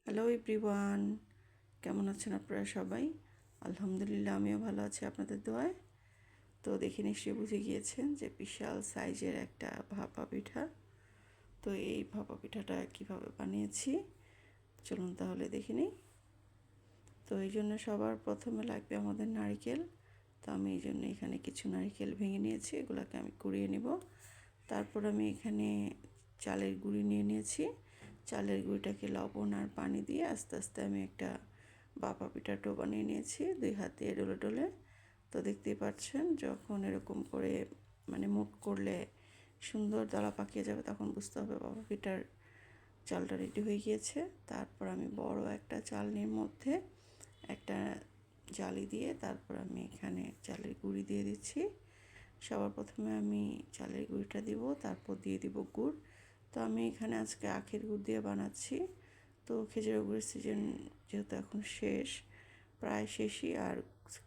Hello everyone, কেমন আছেন আপনারা সবাই? আলহামদুলিল্লাহ, আমিও ভালো আছি আপনাদের দোয়ায়। তো দেখে নিশ্চয়ই বুঝে গিয়েছেন যে বিশাল সাইজের একটা ভাপা পিঠা। তো এই ভাপা পিঠাটা কীভাবে বানিয়েছি চলুন তাহলে দেখে নিই। তো এই জন্য সবার প্রথমে লাগবে আমাদের নারকেল। তো আমি এই জন্য এখানে কিছু নারকেল ভেঙে নিয়েছি, এগুলোকে আমি কুড়িয়ে নেব। তারপর আমি এখানে চালের গুঁড়ি নিয়ে নিয়েছি। চালের গুঁড়িটাকে লবণ আর পানি দিয়ে আস্তে আস্তে আমি একটা ভাপা পিঠা ডো বানিয়ে নিয়েছি 2 হাতে ডলে ডলে। তো দেখতেই পাচ্ছেন যখন এরকম করে মুট করলে সুন্দর দলা পাকিয়ে যাবে তখন বুঝতে হবে ভাপা পিঠার চালটা রেডি হয়ে গিয়েছে। তারপর আমি বড় একটা চালনির মধ্যে একটা জালি দিয়ে তারপর আমি এখানে চালের গুঁড়ি দিয়ে দিচ্ছি। সবার প্রথমে আমি চালের গুঁড়িটা দিব, তারপর দিয়ে দিব গুড়। তো আমি এখানে আজকে আখের গুড় দিয়ে বানাচ্ছি। তো খেজুর গুড়ের সিজন যেহেতু এখন শেষ, প্রায় শেষই, আর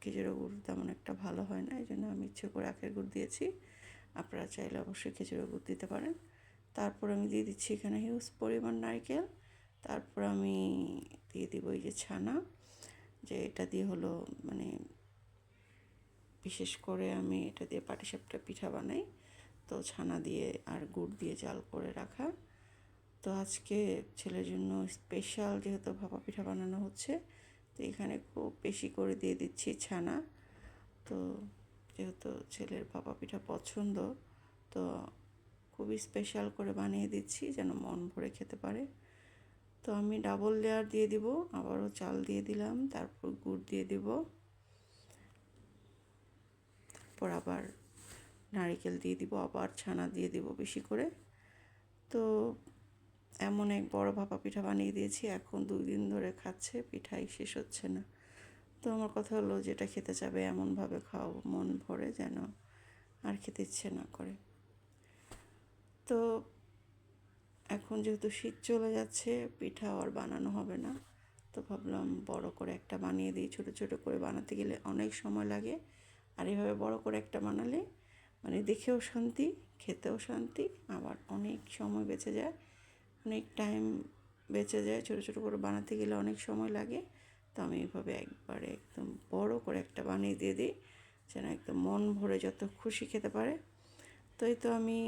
খেজুর গুড় তেমন একটা ভালো হয় না, এই জন্য আমি ইচ্ছে করে আখের গুড় দিয়েছি। আপনারা চাইলে অবশ্যই খেজুর গুড় দিতে পারেন। তারপর আমি দিয়ে দিচ্ছি এখানে হিউজ পরিমাণ নারকেল। তারপর আমি দিয়ে দিব এই যে ছানা, যে এটা দিয়ে হলো বিশেষ করে আমি এটা দিয়ে পাটিসাপটা পিঠা বানাই। তো ছানা দিয়ে আর গুড় দিয়ে জাল করে রাখা। তো আজকে ছেলের জন্য স্পেশাল যেহেতু ভাপা পিঠা বানানো হচ্ছে, তো এখানে খুব বেশি করে দিয়ে দিচ্ছি ছানা। তো যেহেতু ছেলের ভাপা পিঠা পছন্দ, তো খুবই স্পেশাল করে বানিয়ে দিচ্ছি যেন মন ভরে খেতে পারে। তো আমি ডাবল লেয়ার দিয়ে দিব, আবারও চাল দিয়ে দিলাম, তারপর গুড় দিয়ে দিব, তারপর আবার নারকেল দিয়ে দিব, আবার ছানা দিয়ে দিব বেশি করে। তো এমন এক বড় ভাপা পিঠা বানিয়ে দিয়েছি, এখন 2 দিন ধরে খাচ্ছে, পিঠাই শেষ হচ্ছে না। তো আমার কথা হলো যেটা খেতে চাবে এমনভাবে খাও মন ভরে, যেন আর খেতে ইচ্ছে না করে। তো এখন যেহেতু শীত চলে যাচ্ছে, পিঠা আর বানানো হবে না, তো ভাবলাম বড় করে একটা বানিয়ে দিই। ছোটো ছোটো করে বানাতে গেলে অনেক সময় লাগে, আর এভাবে বড় করে একটা বানালে দেখেও শান্তি, খেতেও শান্তি, আবার অনেক সময় বেঁচে যায়, অনেক টাইম বেঁচে যায়। ছোটো ছোটো করে বানাতে গেলে অনেক সময় লাগে। তো আমি এইভাবে একবারে একদম বড় করে একটা বানিয়ে দিয়ে দিই, যেন একদম মন ভরে যত খুশি খেতে পারে। তো এই তো আমি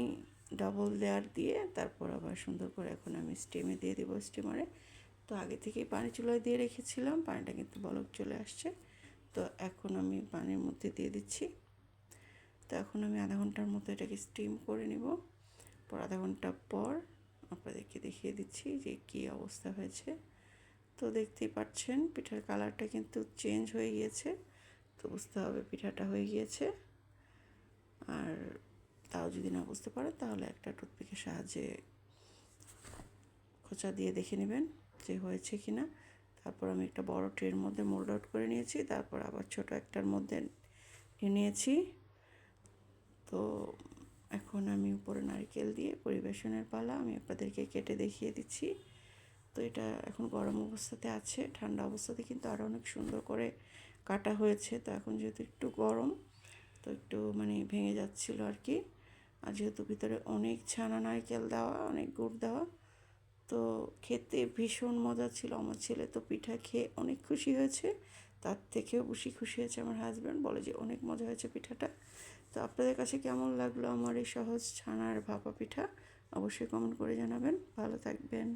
ডাবল লেয়ার দিয়ে তারপর আবার সুন্দর করে এখন আমি স্টিমে দিয়ে দেবো, স্টিমারে। তো আগে থেকেই পানি চুলায় দিয়ে রেখেছিলাম, পানিটা কিন্তু বলক চলে আসছে। তো এখন আমি পানির মধ্যে দিয়ে দিচ্ছি। তো এখন আমি আধা ঘন্টার মতো এটাকে স্টিম করে নিব। পর আধা ঘন্টা পর আপনাদেরকে দেখিয়ে দিচ্ছি যে কী অবস্থা হয়েছে। তো দেখতেই পাচ্ছেন পিঠার কালারটা কিন্তু চেঞ্জ হয়ে গিয়েছে, তো বুঝতে হবে পিঠাটা হয়ে গিয়েছে। আর তাও যদি না বুঝতে পারেন তাহলে একটা টুথপিকের সাহায্যে খোঁচা দিয়ে দেখে নেবেন যে হয়েছে কি না। তারপর আমি একটা বড় ট্রের মধ্যে মোল্ড আউট করে নিয়েছি, তারপর আবার ছোট একটার মধ্যে নিয়েছি। তো এখন আমি উপরে নারকেল দিয়ে পরিবেশনের পালা, আমি আপনাদেরকে কেটে দেখিয়ে দিচ্ছি। তো এটা এখন গরম অবস্থাতে আছে, ঠান্ডা অবস্থাতে কিন্তু আরও অনেক সুন্দর করে কাটা হয়েছে। তো এখন যেহেতু একটু গরম, তো একটু ভেঙে যাচ্ছিলো আর কি। আর যেহেতু ভিতরে অনেক ছানা নারকেল দেওয়া, অনেক গুড় দেওয়া, তো খেতে ভীষণ মজা ছিল। আমার ছেলে তো পিঠা খেয়ে অনেক খুশি হয়েছে, তার থেকেও বেশি খুশি হয়েছে আমার হাজব্যান্ড, বলে যে অনেক মজা হয়েছে পিঠাটা। তো আপনাদের কাছে কেমন লাগলো আমার এই সহজ ছানার ভাপা পিঠা অবশ্যই কমেন্ট করে জানাবেন। ভালো থাকবেন।